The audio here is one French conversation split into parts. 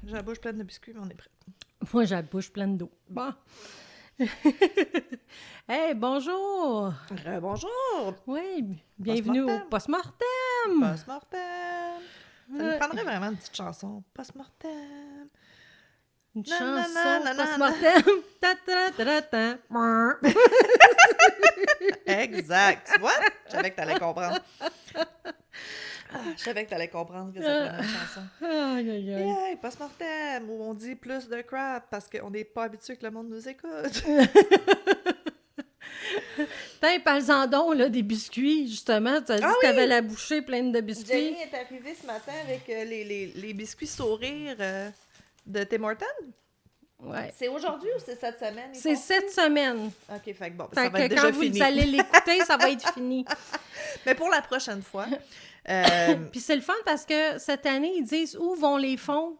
J'ai la bouche pleine de biscuits, mais on est prêt. Moi, j'ai la bouche pleine d'eau. Bon. Hey, bonjour! Bonjour! Oui, bienvenue au Post-Mortem! Post-mortem! Ça nous prendrait vraiment une petite chanson. Post-mortem! Une Na, chanson na, na, na, Post-Mortem! Ta, ta, ta, ta, ta. Exact! Tu vois? Je savais que t'allais comprendre. Je savais que t'allais comprendre que ça prenait une chanson. Aïe, aïe, aïe. Yeah, post-mortem! Où on dit plus de crap parce qu'on n'est pas habitué que le monde nous écoute. Tiens, parle-en donc, là, des biscuits, justement. Tu as dit que t'avais la bouchée pleine de biscuits. Jenny est arrivée ce matin avec les biscuits sourires de Tim Hortons. Ouais. C'est aujourd'hui ou c'est cette semaine? C'est cette semaine. OK, fait que bon, Fait ça va que être quand déjà vous fini. allez l'écouter, ça va être fini. Mais pour la prochaine fois... Puis c'est le fun parce que cette année, ils disent où vont les fonds.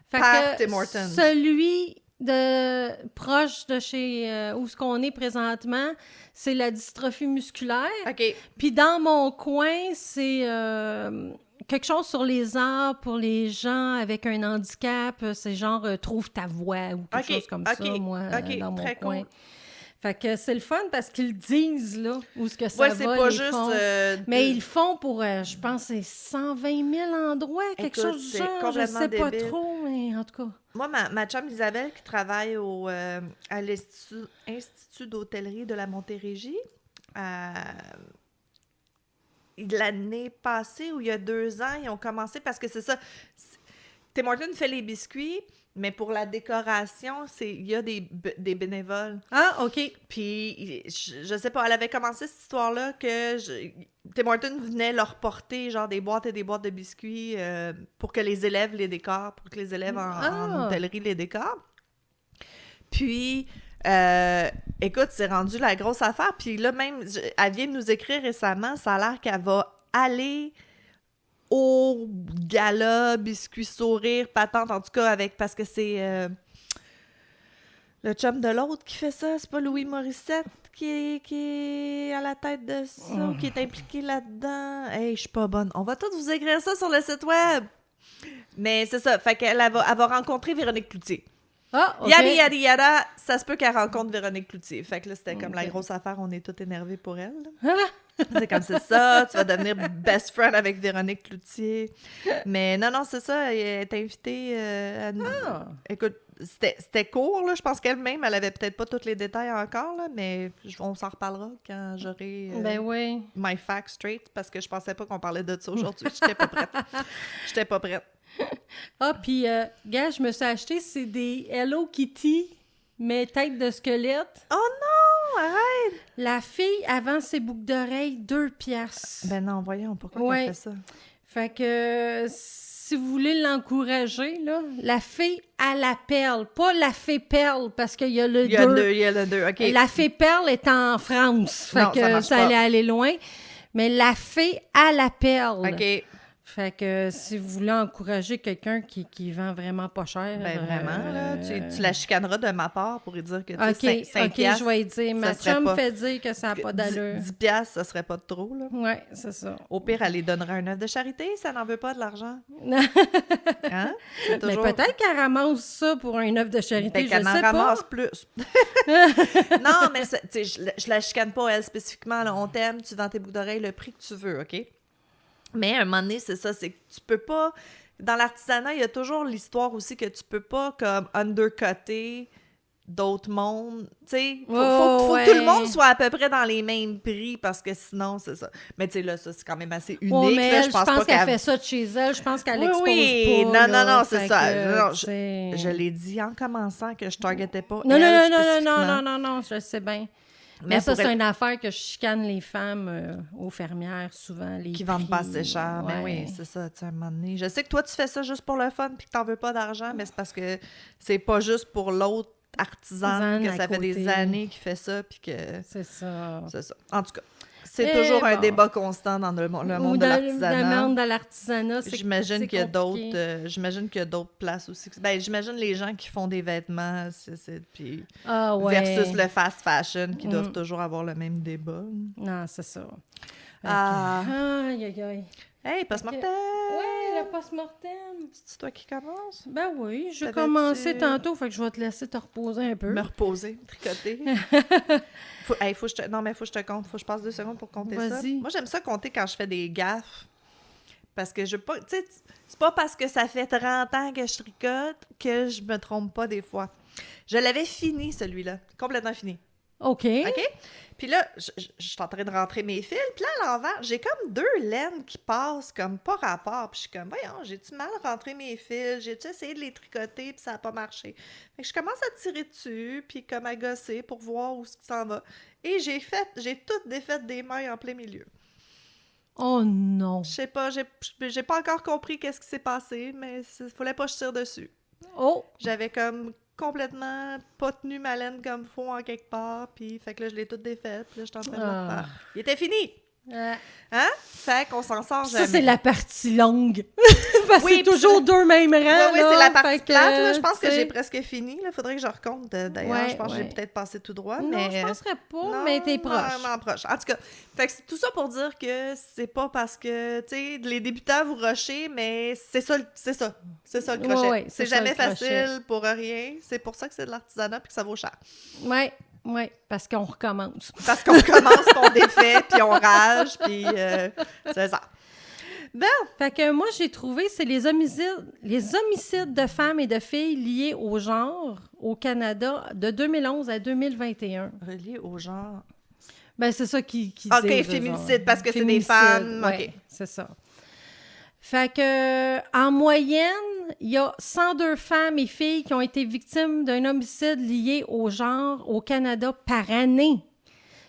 Fait Par que Tim Hortons. celui de proche de chez où ce qu'on est présentement, c'est la dystrophie musculaire. OK. Puis dans mon coin, c'est quelque chose sur les arts pour les gens avec un handicap. C'est genre trouve ta voix ou quelque chose comme ça, moi, dans mon coin. Cool. Fait que c'est le fun parce qu'ils disent, là, où ce que ça Ouais, va, c'est pas les juste... fonds. Mais ils le font pour, je pense, c'est 120 000 endroits, quelque Écoute, chose du c'est genre. Je complètement sais pas débile. trop, mais en tout cas. Moi, ma chum Isabelle, qui travaille à l'Institut d'hôtellerie de la Montérégie, l'année passée ou il y a 2 ans, ils ont commencé parce que c'est ça. Tim Hortons fait les biscuits, mais pour la décoration, il y a des bénévoles. Ah, OK. Puis, je sais pas, elle avait commencé cette histoire-là que Tim Hortons venait leur porter genre des boîtes et des boîtes de biscuits pour que les élèves les décorent, pour que les élèves en hôtellerie les décorent. Puis, écoute, c'est rendu la grosse affaire. Puis là, même, elle vient de nous écrire récemment, ça a l'air qu'elle va aller au gala, biscuits sourire, patente, en tout cas, parce que c'est le chum de l'autre qui fait ça, c'est pas Louis Morissette qui est à la tête de ça, ou qui est impliqué là-dedans. Hey, je suis pas bonne. On va tous vous écrire ça sur le site web. Mais c'est ça, fait qu'elle va rencontrer Véronique Cloutier. Ah, OK. Yada, yada, yada, ça se peut qu'elle rencontre Véronique Cloutier. Fait que là, c'était comme la grosse affaire, on est tous énervés pour elle. C'est comme c'est ça, tu vas devenir best friend avec Véronique Cloutier. Mais non, c'est ça, elle est invitée à nous. Écoute, c'était court, là. Je pense qu'elle-même, elle avait peut-être pas tous les détails encore, là, mais on s'en reparlera quand j'aurai Ben oui. my facts straight, parce que je pensais pas qu'on parlait de ça aujourd'hui. J'étais pas prête. J'étais pas prête. Ah, puis, gars, je me suis acheté, c'est des Hello Kitty, mais tête de squelette. Oh non, arrête! La fille, avant ses boucles d'oreilles, 2 piastres. Ben non, voyons, pourquoi elle fait ça? Fait que si vous voulez l'encourager, là, la fée à la perle, pas la fée perle, parce qu'il y a le 2. Il y a le 2, OK. La fée perle est en France, fait Non, ça que marche ça pas. allait aller loin. Mais la fée à la perle. OK. Fait que si vous voulez encourager quelqu'un qui vend vraiment pas cher... Ben vraiment, là, tu la chicaneras de ma part pour lui dire que, tu OK, sais, 5 je vais lui dire. Ma ça serait chum pas- fait dire que ça n'a pas d'allure. 10 piastres, ça serait pas de trop, là. Ouais, c'est ça. Au pire, elle les donnera un œuvre de charité, ça n'en veut pas de l'argent. Hein? C'est Mais toujours... peut-être qu'elle ramasse ça pour un œuvre de charité, Peut-être je qu'elle en sais pas. ramasse plus. Non, mais tu sais, je la chicane pas, elle, spécifiquement. Là, on t'aime, tu vends tes boucles d'oreilles le prix que tu veux, OK? Mais à un moment donné, c'est ça, c'est que tu peux pas... Dans l'artisanat, il y a toujours l'histoire aussi que tu peux pas, comme, undercutter d'autres mondes. Tu sais, faut que tout le monde soit à peu près dans les mêmes prix, parce que sinon, c'est ça. Mais tu sais, là, ça, c'est quand même assez unique. Ouais, mais là, elle, je pense pas qu'elle fait ça de chez elle. Je pense qu'elle expose oui, pas. non, c'est Fait ça. que, Non, tu sais- je l'ai dit en commençant que je targetais pas Non, elle non, spécifiquement. non, je sais bien. Mais Mais ça, pour c'est elle- une affaire que je chicane les femmes aux fermières, souvent. Les Qui vendent pas prix, assez cher. Mais ouais. oui, c'est ça, tu sais, à un moment donné. Je sais que toi, tu fais ça juste pour le fun puis que t'en veux pas d'argent, mais c'est parce que c'est pas juste pour l'autre artisan que À ça fait des côté. années qu'il fait ça puis que... C'est ça. C'est ça. En tout cas, c'est Eh toujours un bon. débat constant dans le monde Ou de dans l'artisanat. le monde de l'artisanat, c'est J'imagine qu'il y a compliqué. d'autres j'imagine qu'il y a d'autres places aussi. Ben, j'imagine les gens qui font des vêtements puis Ah ouais. versus le fast fashion qui doivent toujours avoir le même débat. Non, c'est ça. Ah. Aïe, aïe, aïe. Hey, post-mortem! Ouais, le post-mortem. C'est toi qui commences? Ben oui, je vais commencer tantôt, fait que je vais te laisser te reposer un peu. Me reposer, tricoter. faut que je te compte. Faut que je passe 2 secondes pour compter ça. Moi, j'aime ça compter quand je fais des gaffes. Parce que je veux pas... Tu sais, c'est pas parce que ça fait 30 ans que je tricote que je me trompe pas des fois. Je l'avais fini, celui-là. Complètement fini. OK. Puis là, je suis en train de rentrer mes fils. Puis là, à l'envers, j'ai comme 2 laines qui passent comme pas rapport. Puis je suis comme, voyons, j'ai-tu mal rentré mes fils? J'ai-tu essayé de les tricoter? Puis ça n'a pas marché. Fait que je commence à tirer dessus, puis comme à gosser pour voir où ça va. Et j'ai toutes défait des mailles en plein milieu. Oh non! Je sais pas, j'ai pas encore compris qu'est-ce qui s'est passé, mais il fallait pas que je tire dessus. Oh! J'avais comme complètement pas tenu ma laine comme il faut en quelque part, puis fait que là, je l'ai toute défaite, puis là, je suis en train de le refaire. Il était fini! Hein? Fait qu'on s'en sort jamais. Ça, c'est la partie longue. Parce que c'est toujours 2 mêmes rangs. Oui, c'est la partie plate. Là, je pense que j'ai presque fini. Il faudrait que je recompte. D'ailleurs, je pense que j'ai peut-être passé tout droit. Non, je penserais pas, mais t'es proche. Non, proche. En tout cas, fait que c'est tout ça pour dire que c'est pas parce que, tu sais, les débutants vous rushez, mais c'est ça le crochet. Ouais, c'est jamais facile pour rien. C'est pour ça que c'est de l'artisanat et que ça vaut cher. Oui, parce qu'on recommence. Parce qu'on recommence, qu'on défait, puis on rage, puis c'est ça. Bon. Fait que moi, j'ai trouvé, c'est les homicides de femmes et de filles liés au genre au Canada de 2011 à 2021. Reliés au genre? Ben, c'est ça qui OK, féminicide, parce que c'est des femmes. Oui, OK. c'est ça. Fait que, en moyenne, il y a 102 femmes et filles qui ont été victimes d'un homicide lié au genre au Canada par année,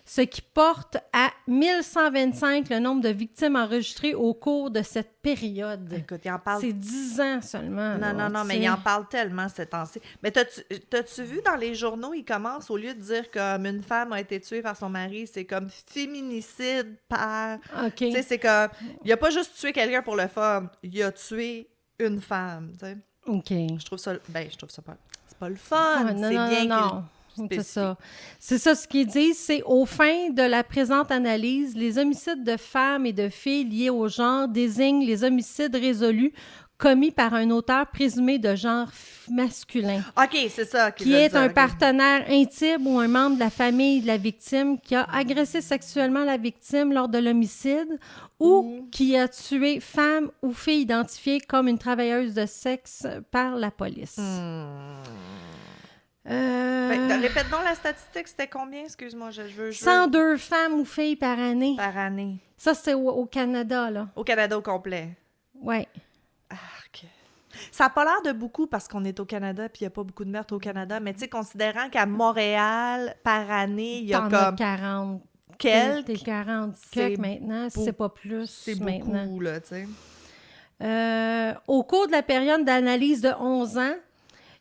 ce qui porte à 1125 le nombre de victimes enregistrées au cours de cette période. Écoute, il en parle... C'est 10 ans seulement. Non, mais il en parle tellement ces temps-ci. Mais t'as-tu vu dans les journaux, ils commencent, au lieu de dire comme une femme a été tuée par son mari, c'est comme féminicide par... OK. Tu sais, c'est comme... Il a pas juste tué quelqu'un pour le fun, il a tué une femme, tu sais. OK. Je trouve ça pas... C'est pas le fun, c'est bien qu'il... C'est ça. C'est ça ce qu'ils disent, c'est aux fins de la présente analyse, les homicides de femmes et de filles liés au genre désignent les homicides résolus commis par un auteur présumé de genre masculin. OK, c'est ça. Qui est un partenaire intime ou un membre de la famille de la victime qui a agressé sexuellement la victime lors de l'homicide ou qui a tué femme ou fille identifiée comme une travailleuse de sexe par la police. Répète donc la statistique, c'était combien? Excuse-moi, je veux... 102 femmes ou filles par année. Par année. Ça, c'est au Canada, là. Au Canada au complet. Oui. Arc. Ça n'a pas l'air de beaucoup parce qu'on est au Canada puis il n'y a pas beaucoup de meurtres au Canada, mais tu sais, considérant qu'à Montréal, par année, il y a comme... 40 quelques. T'es 40 quelques maintenant, si c'est pas plus c'est maintenant. Beaucoup, là, tu sais. Au cours de la période d'analyse de 11 ans,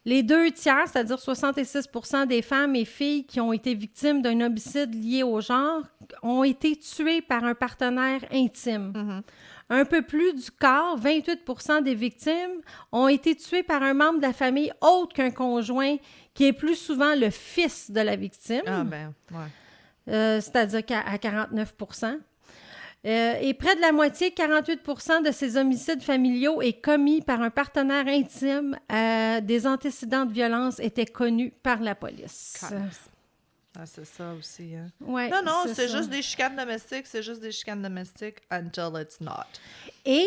les 2 tiers, c'est-à-dire 66% des femmes et filles qui ont été victimes d'un homicide lié au genre, ont été tuées par un partenaire intime. Mm-hmm. Un peu plus du quart, 28% des victimes, ont été tuées par un membre de la famille autre qu'un conjoint, qui est plus souvent le fils de la victime. Ah ben, ouais. C'est-à-dire qu'à 49%. Et près de la moitié, 48% de ces homicides familiaux est commis par un partenaire intime. Des antécédents de violence étaient connus par la police. Ah, c'est ça aussi. Hein? Ouais, non, c'est juste des chicanes domestiques. C'est juste des chicanes domestiques until it's not. Et,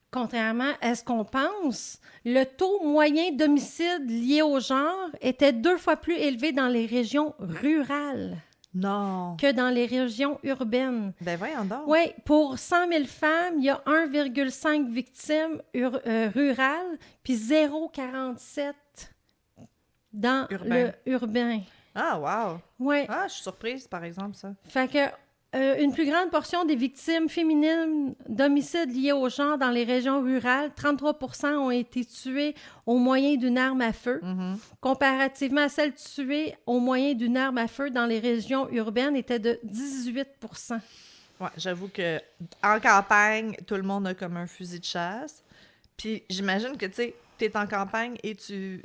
contrairement à ce qu'on pense, le taux moyen d'homicides liés au genre était 2 fois plus élevé dans les régions rurales. Non. Que dans les régions urbaines. Ben voyons donc. Oui, pour 100 000 femmes, il y a 1,5 victimes rurales, puis 0,47 dans le urbain. Ah, wow. Oui. Ah, je suis surprise, par exemple, ça. Fait que une plus grande portion des victimes féminines d'homicides liés au genre dans les régions rurales, 33% ont été tuées au moyen d'une arme à feu, comparativement à celles tuées au moyen d'une arme à feu dans les régions urbaines, étaient de 18%. Ouais, j'avoue que en campagne, tout le monde a comme un fusil de chasse. Puis j'imagine que, tu sais, t'es en campagne et tu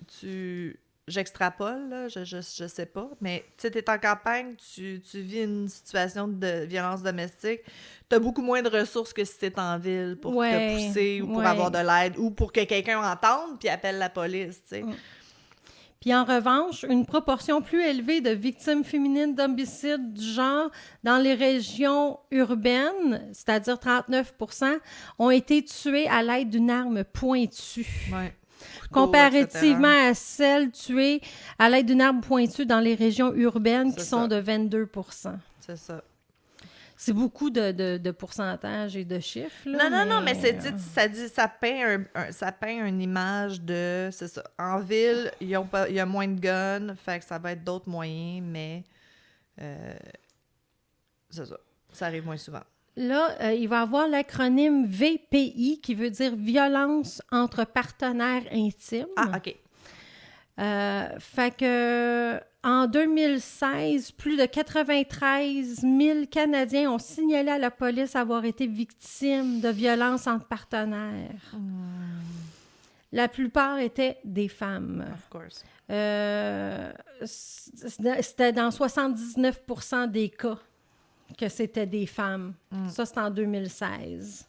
j'extrapole, là, je sais pas, mais tu sais, t'es en campagne, tu vis une situation de violence domestique, t'as beaucoup moins de ressources que si t'es en ville pour te pousser ou pour avoir de l'aide ou pour que quelqu'un entende puis appelle la police, tu sais. Puis en revanche, une proportion plus élevée de victimes féminines d'homicides du genre dans les régions urbaines, c'est-à-dire 39%, ont été tuées à l'aide d'une arme pointue. Ouais. Comparativement à celles tuées à l'aide d'une arme pointue dans les régions urbaines sont de 22%. C'est ça. C'est beaucoup de pourcentage et de chiffres. Là, non, mais ça peint une image de... C'est ça. En ville, il y a moins de guns, fait que ça va être d'autres moyens, mais c'est ça. Ça arrive moins souvent. Là, il va y avoir l'acronyme VPI, qui veut dire « Violence entre partenaires intimes ». Ah, OK. Fait que en 2016, plus de 93 000 Canadiens ont signalé à la police avoir été victimes de violences entre partenaires. La plupart étaient des femmes. Of course. C'était dans 79% des cas que c'était des femmes. Ça, c'est en 2016.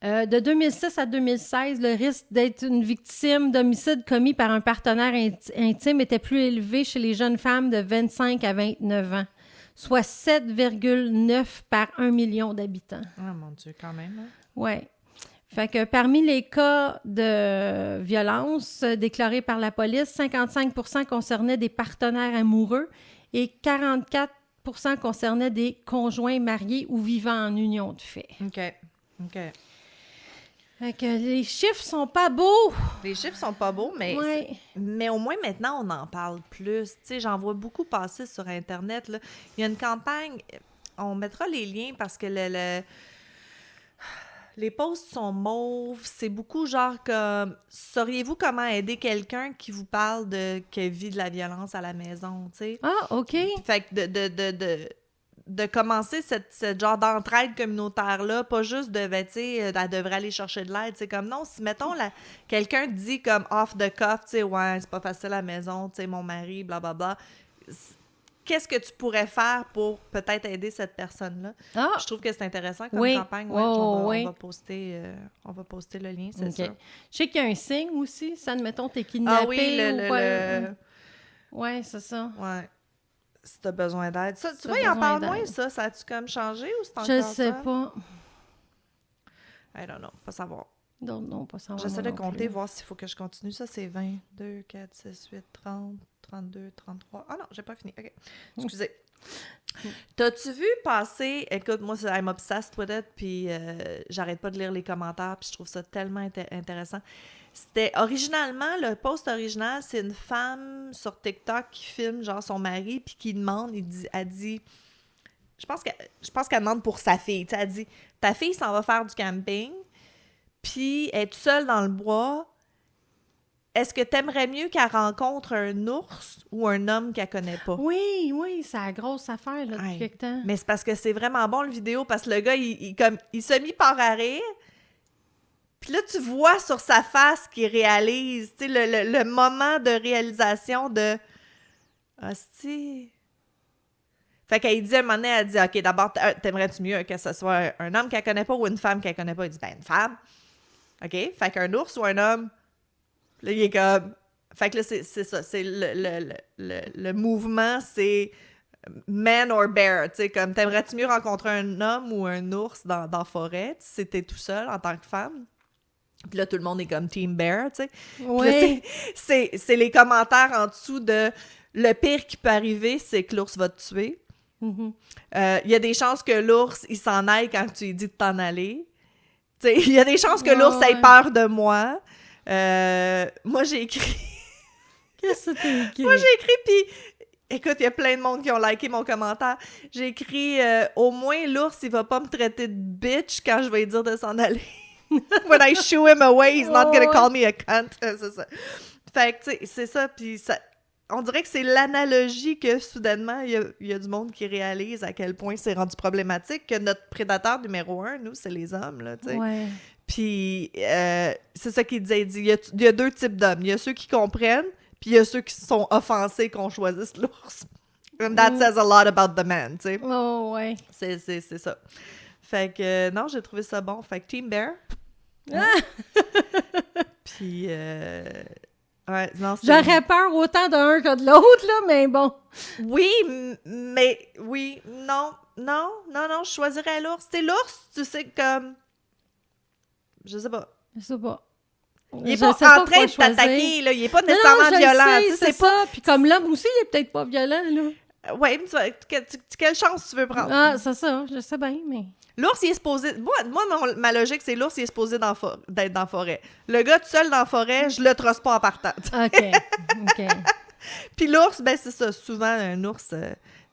De 2006 à 2016, le risque d'être une victime d'homicide commis par un partenaire intime était plus élevé chez les jeunes femmes de 25 à 29 ans, soit 7,9 par 1 million d'habitants. Ah, mon Dieu, quand même. Hein? Oui. Fait que parmi les cas de violence déclarés par la police, 55% concernaient des partenaires amoureux et 44% concernaient des conjoints mariés ou vivant en union de fait. OK. Fait que les chiffres sont pas beaux. Les chiffres sont pas beaux, mais au moins maintenant, on en parle plus. Tu sais, j'en vois beaucoup passer sur Internet, là. Il y a une campagne, on mettra les liens parce que les posts sont mauves. C'est beaucoup genre comme, sauriez-vous comment aider quelqu'un qui vous parle qui vit de la violence à la maison, tu sais? Ah, OK. Fait que de commencer cette genre d'entraide communautaire-là, pas juste de, tu sais, elle devrait aller chercher de l'aide. C'est comme, non, si, mettons, quelqu'un dit comme off the cuff, tu sais, ouais, c'est pas facile à la maison, tu sais, mon mari, blablabla. Qu'est-ce que tu pourrais faire pour peut-être aider cette personne-là? Ah. Je trouve que c'est intéressant comme campagne. Ouais, on va poster le lien, c'est ça. Je sais qu'il y a un signe aussi, ça, admettons, t'es kidnappé. Ah oui, Ouais, c'est ça. Ouais. Si t'as besoin d'aide. Ça, tu vois, il en parle moins, ça. Ça a-tu comme changé ou c'est encore ça? Je sais pas. I don't know. Pas savoir. Non, pas savoir. J'essaie de compter, voir s'il faut que je continue. Ça, c'est 20, 2, 4, 6, 8, 30, 32, 33. Ah non, j'ai pas fini. OK. Excusez. T'as-tu vu passer... Écoute, moi, I'm obsessed with it, puis j'arrête pas de lire les commentaires, puis je trouve ça tellement intéressant. C'était originalement, le post original, c'est une femme sur TikTok qui filme genre son mari puis qui demande, elle dit, je pense qu'elle demande pour sa fille, tu sais, elle dit, ta fille s'en va faire du camping, puis elle est toute seule dans le bois, est-ce que t'aimerais mieux qu'elle rencontre un ours ou un homme qu'elle connaît pas? Oui, c'est la grosse affaire là depuis quelque temps. Mais c'est parce que c'est vraiment bon le vidéo, parce que le gars, il se mit par à rire. Puis là, tu vois sur sa face qu'il réalise, tu sais, le moment de réalisation de « Hostie! » Fait qu'elle dit, à un moment donné, elle dit « OK, d'abord, t'aimerais-tu mieux que ce soit un homme qu'elle connaît pas ou une femme qu'elle connaît pas? » Il dit « Ben, une femme. » OK? Fait qu'un ours ou un homme, là, il est comme... Fait que là, c'est ça, c'est le mouvement, c'est man or bear, tu sais, comme t'aimerais-tu mieux rencontrer un homme ou un ours dans la forêt si t'es tout seul en tant que femme? Puis là, tout le monde est comme Team Bear, tu sais. Oui. C'est les commentaires en dessous de le pire qui peut arriver, c'est que l'ours va te tuer. Mm-hmm. Il y a des chances que l'ours, il s'en aille quand tu lui dis de t'en aller. Tu sais, il y a des chances que l'ours ait peur de moi. Moi, j'ai écrit... Qu'est-ce que t'as écrit? Moi, j'ai écrit, puis... Écoute, il y a plein de monde qui ont liké mon commentaire. J'ai écrit au moins, l'ours, il va pas me traiter de bitch quand je vais lui dire de s'en aller. When I shoo him away, he's not gonna call me a cunt. C'est ça. Fait que, tu sais, c'est ça. Puis ça, on dirait que c'est l'analogie que, soudainement, il y a du monde qui réalise à quel point c'est rendu problématique, que notre prédateur numéro 1, nous, c'est les hommes, là, tu sais. Ouais. Puis, c'est ça qu'il disait. Il dit, il y a 2 types d'hommes. Il y a ceux qui comprennent, puis il y a ceux qui sont offensés qu'on choisisse l'ours. And that says a lot about the man, tu sais. Oh, ouais. C'est ça. Fait que, non, j'ai trouvé ça bon. Fait que Team Bear. Puis, ouais, non, j'aurais peur autant d'un que de l'autre, là, mais bon. Oui, mais, oui, non, je choisirais l'ours. Tu sais, l'ours, tu sais, comme... Je sais pas. Il est pas en train de t'attaquer, là. Il est pas nécessairement violent. C'est ça. Puis comme l'homme aussi, il est peut-être pas violent, là. Ouais, mais quelle chance tu veux prendre? Ah, c'est ça. Je sais bien, mais... L'ours, il est supposé... Moi ma logique, c'est l'ours, il est supposé d'être dans la forêt. Le gars tout seul dans la forêt, je le trosse pas en partant. OK. Puis l'ours, ben c'est ça. Souvent, un ours...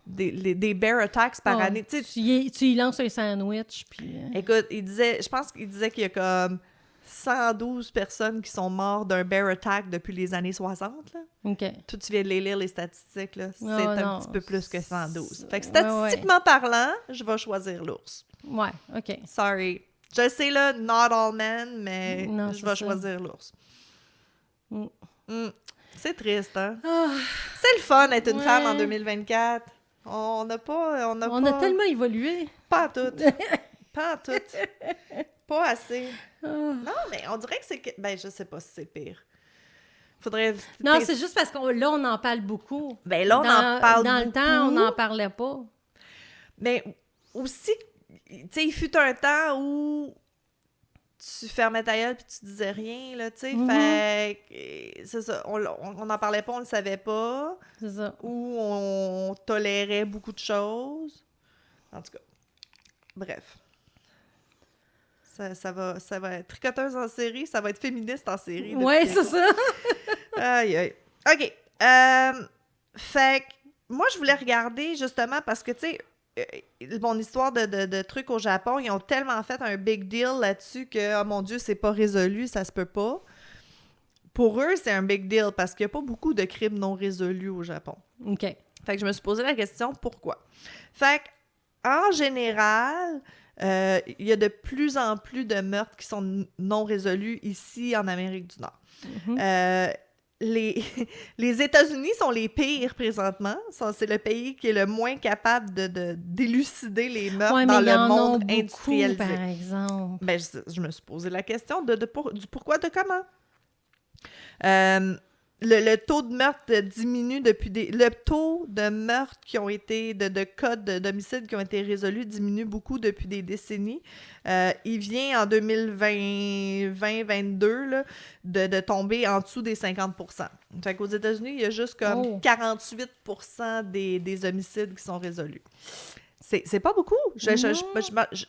Des bear attacks par année. Tu y lances un sandwich, puis... Écoute, je pense qu'il disait qu'il y a comme 112 personnes qui sont mortes d'un bear attack depuis les années 60, là. OK. Toi, tu viens de les lire, les statistiques, là. C'est un petit peu plus que 112. Fait que statistiquement parlant, je vais choisir l'ours. Ouais, OK. Sorry. Je sais, là, not all men, mais je vais choisir l'ours. C'est triste, hein? C'est le fun d'être une femme en 2024. On a tellement évolué. Pas en tout. Pas assez. Non, mais on dirait que c'est... Ben, je sais pas si c'est pire. Faudrait... Non, c'est juste parce qu'on là, on en parle beaucoup. Ben là, on en parle dans beaucoup. Le temps, on n'en parlait pas. Mais aussi, tu sais, il fut un temps où tu fermais ta gueule puis tu disais rien, là, tu sais. Fait que, c'est ça, on n'en parlait pas, on le savait pas. C'est ça. Ou on tolérait beaucoup de choses. En tout cas, bref. Ça va être tricoteuse en série, ça va être féministe en série. Ouais, c'est ça. Aïe. OK. Fait que, moi, je voulais regarder, justement, parce que, tu sais, mon histoire de trucs au Japon, ils ont tellement fait un big deal là-dessus que, oh mon Dieu, c'est pas résolu, ça se peut pas. Pour eux, c'est un big deal parce qu'il n'y a pas beaucoup de crimes non résolus au Japon. OK. Fait que je me suis posé la question, pourquoi? Fait que, en général, il y a de plus en plus de meurtres qui sont non résolus ici en Amérique du Nord. Les États-Unis sont les pires présentement. C'est le pays qui est le moins capable d'élucider les meurtres dans le monde industrialisé. Par exemple. Ben, je me suis posé la question du pourquoi, de comment. Le taux de meurtre diminue depuis le taux de meurtres qui ont été, de cas d'homicide qui ont été résolus diminue beaucoup depuis des décennies. Il vient en 2020-2022 là, de tomber en dessous des 50%. Fait qu'aux États-Unis, il y a juste comme 48% des homicides qui sont résolus. C'est pas beaucoup. Je savais.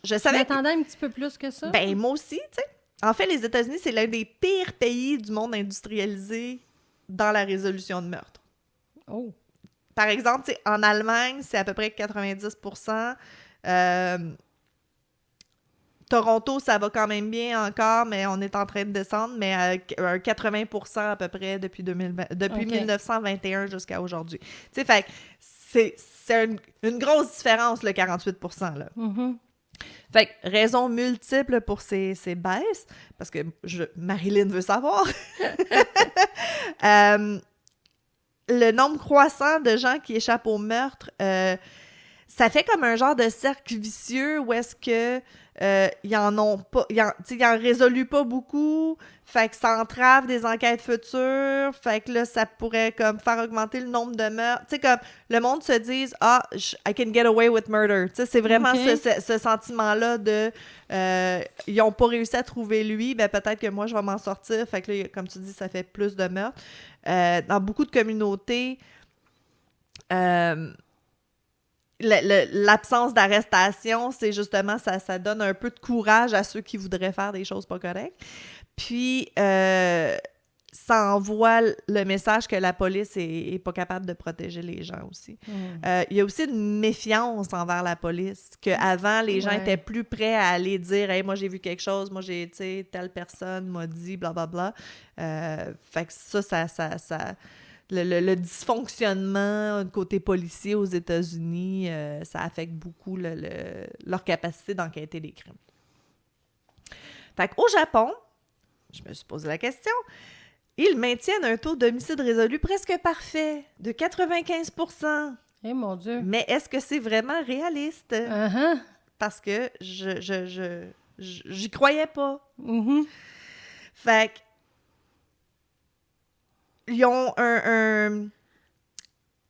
Je m'attendais un petit peu plus que ça. Ben, moi aussi, tu sais. En fait, les États-Unis, c'est l'un des pires pays du monde industrialisé dans la résolution de meurtres. Par exemple, en Allemagne, c'est à peu près 90%. Toronto, ça va quand même bien encore, mais on est en train de descendre, mais à 80% à peu près depuis 1921 jusqu'à aujourd'hui. Tu sais, fait c'est une grosse différence, le 48%, là. Fait que, raisons multiples pour ces baisses, parce que Marilyn veut savoir. Le nombre croissant de gens qui échappent au meurtre, ça fait comme un genre de cercle vicieux où est-ce que ils en résolvent pas beaucoup, fait que ça entrave des enquêtes futures, fait que là, ça pourrait comme faire augmenter le nombre de meurtres. Tu sais, comme le monde se dise « Ah, I can get away with murder ». Tu sais, c'est vraiment ce sentiment-là de ils ont pas réussi à trouver lui, ben peut-être que moi, je vais m'en sortir. Fait que là, comme tu dis, ça fait plus de meurtres. Dans beaucoup de communautés, l'absence d'arrestation, c'est justement, ça donne un peu de courage à ceux qui voudraient faire des choses pas correctes. Puis, ça envoie le message que la police est pas capable de protéger les gens aussi. Il y a aussi une méfiance envers la police, qu'avant, les gens étaient plus prêts à aller dire « Hey, moi, j'ai vu quelque chose, moi, j'ai, tu sais, telle personne m'a dit, blablabla. » Fait que ça le dysfonctionnement côté policier aux États-Unis, ça affecte beaucoup leur capacité d'enquêter les crimes. Fait qu'au Japon, je me suis posé la question, ils maintiennent un taux d'homicide résolu presque parfait, de 95%. Eh mon Dieu! Mais est-ce que c'est vraiment réaliste? Uh-huh. Parce que j'y croyais pas. Mm-hmm. Fait qu'ils ont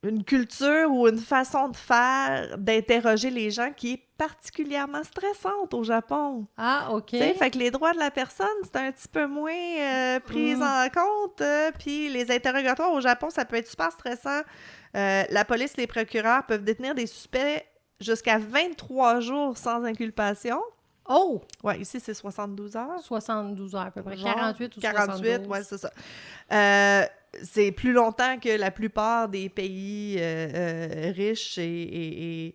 une culture ou une façon de faire, d'interroger les gens qui est particulièrement stressante au Japon. Ah, OK. T'sais, fait que les droits de la personne, c'est un petit peu moins pris en compte. Puis les interrogatoires au Japon, ça peut être super stressant. La police, les procureurs peuvent détenir des suspects jusqu'à 23 jours sans inculpation. Oh! Ouais, ici, c'est 72 heures. 72 heures à peu près. Genre, 48 ou 48, 72. ouais, c'est ça. C'est plus longtemps que la plupart des pays riches et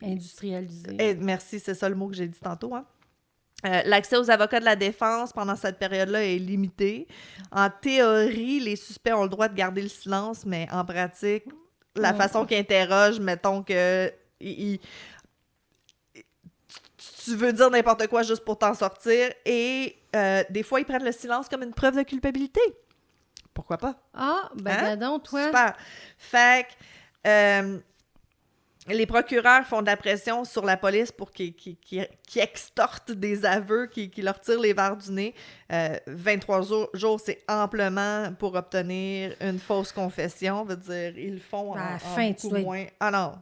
industrialisés. Merci, c'est ça le mot que j'ai dit tantôt. Hein? L'accès aux avocats de la défense pendant cette période-là est limité. En théorie, les suspects ont le droit de garder le silence, mais en pratique, la façon qu'ils interrogent, mettons que tu veux dire n'importe quoi juste pour t'en sortir, et des fois, ils prennent le silence comme une preuve de culpabilité. Pourquoi pas? Ah, ben donc, toi. Super. Fait que les procureurs font de la pression sur la police pour qu'ils extortent des aveux, qu'ils leur tirent les verres du nez. 23 jours, c'est amplement pour obtenir une fausse confession. Veut dire, ils le font à la fin, beaucoup moins. Ah non,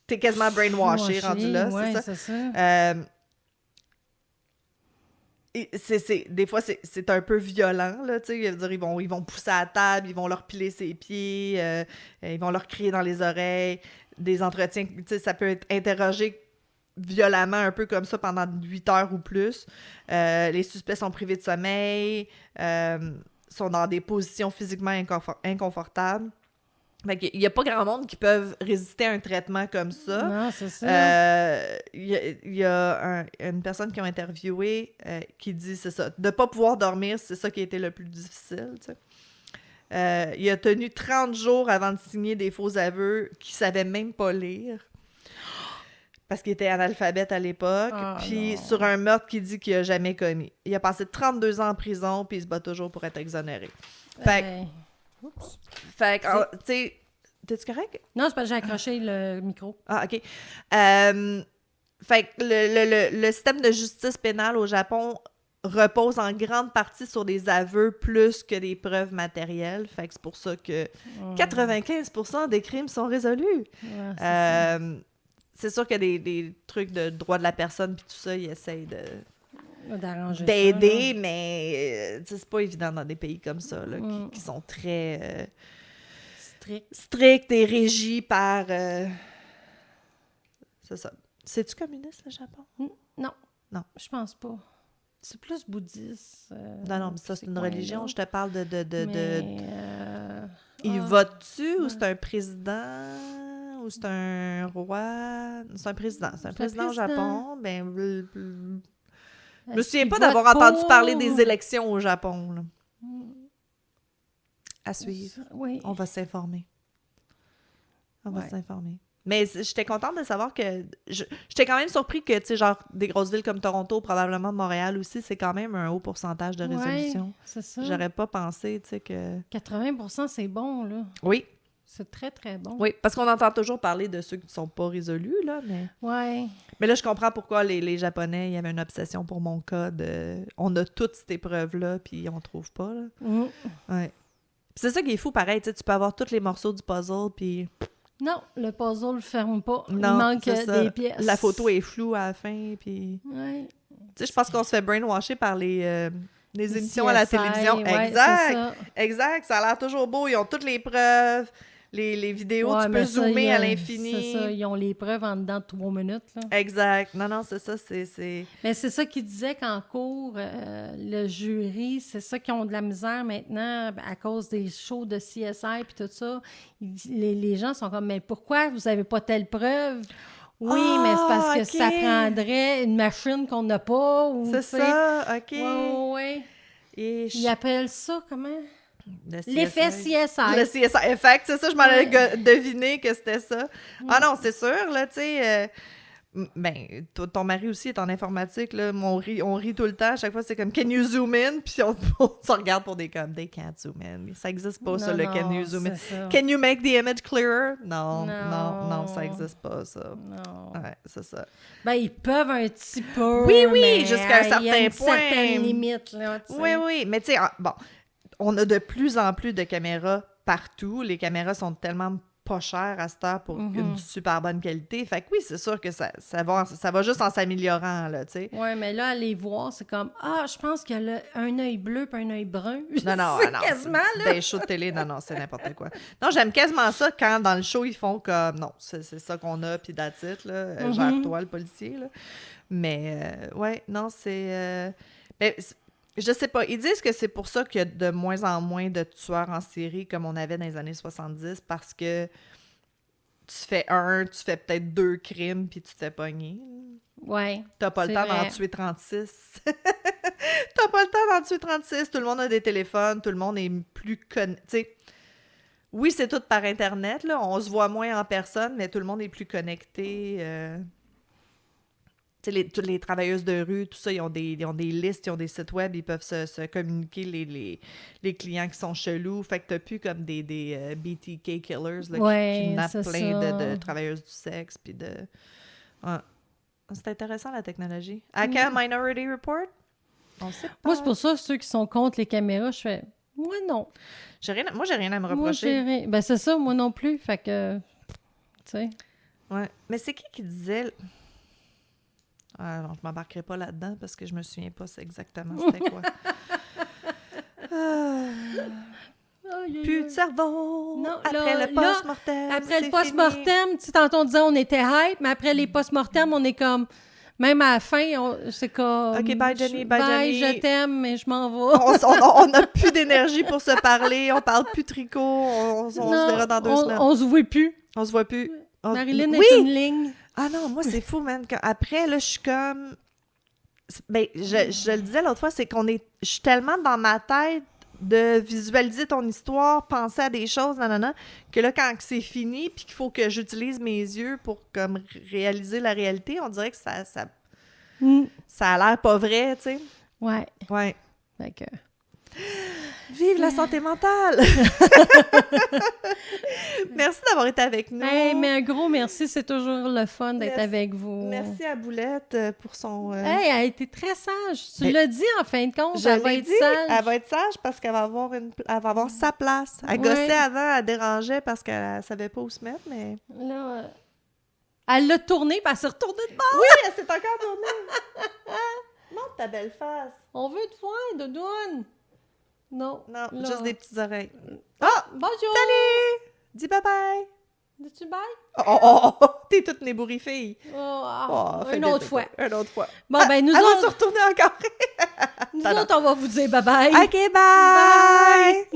t'es quasiment brainwashé rendu là, ouais, c'est ça? C'est ça. Des fois, c'est un peu violent, là, tu sais, ils vont pousser à la table, ils vont leur piler ses pieds, ils vont leur crier dans les oreilles, des entretiens, tu sais, ça peut être interrogé violemment, un peu comme ça, pendant 8 heures ou plus. Les suspects sont privés de sommeil, sont dans des positions physiquement inconfortables. Fait qu'il n'y a pas grand monde qui peuvent résister à un traitement comme ça. Non, c'est ça. Il y a une personne qui a interviewé qui dit, c'est ça, de ne pas pouvoir dormir, c'est ça qui a été le plus difficile, tu sais. Il a tenu 30 jours avant de signer des faux aveux qu'il ne savait même pas lire. Parce qu'il était analphabète à l'époque. Puis sur un meurtre qu'il dit qu'il n'a jamais commis. Il a passé 32 ans en prison, puis il se bat toujours pour être exonéré. Fait que, tu sais, t'es-tu correct? Non, c'est parce que j'ai accroché le micro. Ah, OK. Fait que le système de justice pénale au Japon repose en grande partie sur des aveux plus que des preuves matérielles. Fait que c'est pour ça que 95% des crimes sont résolus. Ouais, c'est sûr qu'il y a des trucs de droit de la personne puis tout ça, ils essayent d'aider, mais c'est pas évident dans des pays comme ça, là, qui sont très stricts et régis par... C'est ça. C'est-tu communiste, le Japon? Non. Non. Je pense pas. C'est plus bouddhiste. Non, mais ça, c'est une religion. Je te parle il vote-tu ou c'est un président ou c'est un roi? C'est un président. C'est un président au Japon. Ben... Je me souviens pas d'avoir entendu parler des élections au Japon. Là. À suivre. Oui. On va s'informer. Mais j'étais contente de savoir que... J'étais quand même surpris que, tu sais, genre, des grosses villes comme Toronto, probablement Montréal aussi, c'est quand même un haut pourcentage de résolution. Oui, c'est ça. J'aurais pas pensé, tu sais, que... 80%, c'est bon, là. Oui. C'est très, très bon. Oui, parce qu'on entend toujours parler de ceux qui ne sont pas résolus, là, mais... Oui. Mais là, je comprends pourquoi les Japonais, il y avait une obsession pour mon cas de... On a toutes ces épreuves-là, puis on trouve pas, là. Ouais. Puis c'est ça qui est fou, pareil, tu sais, tu peux avoir tous les morceaux du puzzle, puis... Non, le puzzle ne ferme pas. Non, il manque des pièces. La photo est floue à la fin, puis... Oui. Tu sais, je pense qu'on se fait brainwasher par les émissions CSI, à la télévision. Ouais, exact. Ça a l'air toujours beau. Ils ont toutes les preuves. Les vidéos, tu peux zoomer à l'infini. C'est ça, ils ont les preuves en dedans de 3 minutes. Là. Exact. Non, c'est ça, c'est... Mais c'est ça qu'ils disaient qu'en cours, le jury, c'est ça qu'ils ont de la misère maintenant à cause des shows de CSI et tout ça. Les gens sont comme, mais pourquoi vous n'avez pas telle preuve? Oui, mais c'est parce que ça prendrait une machine qu'on n'a pas. C'est ça, OK. Oui. Ils appellent ça comment? L'effet CSI. Le CSI Effect, c'est ça, je m'en avais deviné que c'était ça. Ah non, c'est sûr, là, tu sais... Ben, ton mari aussi est en informatique, là. On rit tout le temps. À chaque fois, c'est comme « Can you zoom in? » Puis on se regarde pour des comme « They can't zoom in. » Ça existe pas, ça, le « Can you zoom in? » Can you make the image clearer? Non, ça existe pas, ça. Non. Ouais, c'est ça. Ben, ils peuvent un petit peu. Oui, jusqu'à un certain point. Il y a une certaine limite, là, tu sais. Oui, mais tu sais, bon, on a de plus en plus de caméras partout. Les caméras sont tellement pas chères à cette heure pour une super bonne qualité. Fait que oui, c'est sûr que ça va juste en s'améliorant, là, tu sais. Oui, mais là, aller voir, c'est comme « Ah, je pense qu'il y a un œil bleu puis un œil brun. » Non, quasiment, là. Des shows de télé, non, c'est n'importe quoi. Non, j'aime quasiment ça quand, dans le show, ils font comme « Non, c'est ça qu'on a, puis that's it, là. Gère-toi, le policier, là. » Mais, ouais, non, c'est... Ben, je sais pas. Ils disent que c'est pour ça qu'il y a de moins en moins de tueurs en série comme on avait dans les années 70, parce que tu fais peut-être 2 crimes puis tu te fais pogner. Ouais. T'as pas le temps d'en tuer 36. T'as pas le temps d'en tuer 36. Tout le monde a des téléphones, tout le monde est plus connecté. Oui, c'est tout par Internet, là. On se voit moins en personne, mais tout le monde est plus connecté. Toutes les travailleuses de rue, tout ça, ils ont des listes, ils ont des sites web, ils peuvent se communiquer les clients qui sont chelous. Fait que t'as plus comme des BTK killers là, qui kidnappent plein de travailleuses du sexe. Puis de... Ouais. C'est intéressant, la technologie. Aka Minority Report? On sait pas. Moi, c'est pour ça, ceux qui sont contre les caméras, je fais... Moi, non. Moi, j'ai rien à me reprocher. Ben, c'est ça, moi non plus. Fait que... Tu sais... Ouais. Mais c'est qui disait... Alors, je m'embarquerai pas là-dedans parce que je me souviens pas exactement c'était quoi. Plus de cerveau. Non, après le post-mortem. Après le post-mortem, tu sais, tantôt on disait on était hype, mais après les post-mortem, on est comme. Même à la fin, c'est comme. OK, bye Jenny, bye Jenny. Je t'aime, mais je m'en vais. On n'a plus d'énergie pour se parler, on parle plus tricot, on se verra dans 2 semaines. On se voit plus. On se voit plus. Marilyn est une ligne. Ah non, moi, c'est fou, man. Après, là, je suis comme... Ben, je le disais l'autre fois, c'est je suis tellement dans ma tête de visualiser ton histoire, penser à des choses, nanana, que là, quand c'est fini, puis qu'il faut que j'utilise mes yeux pour, comme, réaliser la réalité, on dirait que ça a l'air pas vrai, tu sais. Ouais. Fait que... Vive la santé mentale! Merci d'avoir été avec nous. Hey, mais un gros merci, c'est toujours le fun d'être avec vous. Merci à Boulette pour son... Hey, elle a été très sage. Tu l'as dit en fin de compte, elle va être sage. Elle va être sage parce qu'elle va avoir sa place. Elle gossait avant, elle dérangeait parce qu'elle savait pas où se mettre, mais... Là, elle l'a tournée, puis elle s'est retournée de bord. Oui, elle s'est encore tournée. Montre ta belle face. On veut te voir, Doudoune. Non, juste des petites oreilles. Bonjour! Salut! Dis bye-bye! Dis-tu bye? T'es toute nébourifée. Une autre fois. Bon, ben, nous autres... Elle va se retourner encore. Nous autres, on va vous dire bye-bye. OK, bye!